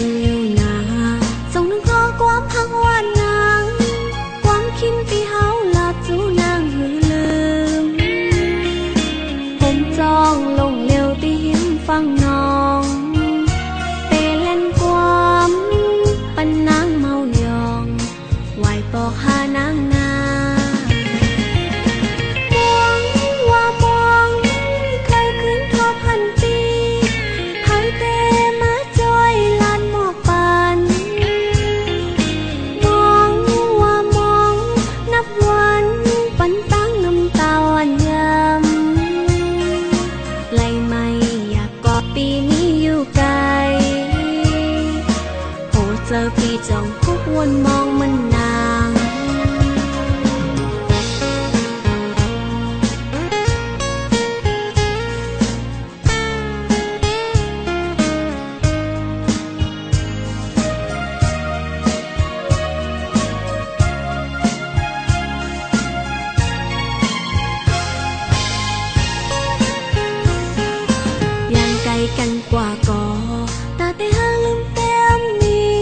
กันอยู่นาส่งนึงขอความพังว่านนางความคิดที่เฮาลาจูนางหือลืมผมจองลงเร็วที่หิมฟังน้องเตเล่นความปันนางเมายองไหวปอกหานางนามองว่ามองเคยคืนทอพันปีไผเตมาจอยลานหมอกปานมองว่ามองนับวันปันตั้งน้ำตาหวานยำไล่ไม่อยากกอดปีนี้อยู่ไกลโอ้เจอพี่จ้องทุกวันมองมันนางยังไกลกันกว่าก่อตาแต่หาลืมเต็มนี้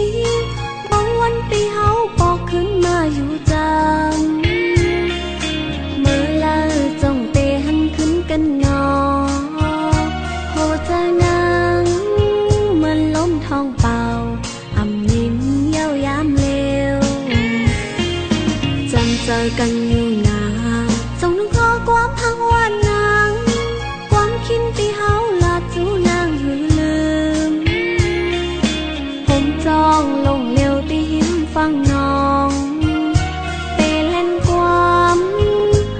บางวันปีเฮาปอกขึ้นมาอยู่จำเมื่อลาจ้องเตหันขึ้นกันนอโหจะนางเหมือนล้มท้องเปล่าอ่ำยิ้มเย้ายามเลวจำเจอกันอยู่นาส่งนึงขอความพังว่านนางความคิดที่เฮาลาจูนางหือลืมผมจองลงเร็วที่หิมฟังน้องเตเล่นความ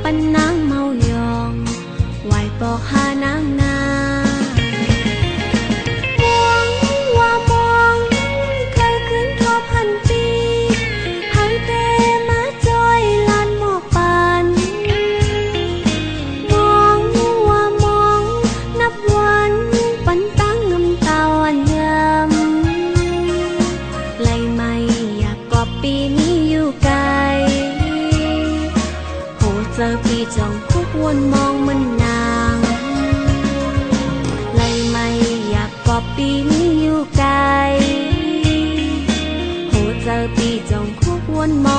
ปันนางเมายองไหวปอกหานางนามองว่ามองเคยคืนทอพันปีไผเตมาจอยลานหมอกปานมองว่ามองนับวันปันตั้งน้ำตาหวานยำไล่ไม่อยากกอดปีนี้อยู่ไกลโหเจอพี่จ้องทุกวันมองมันนางไล่ไม่อยากกอดปีนี้อยู่ไกลโหเจอพี่จ้องทุกวันมอง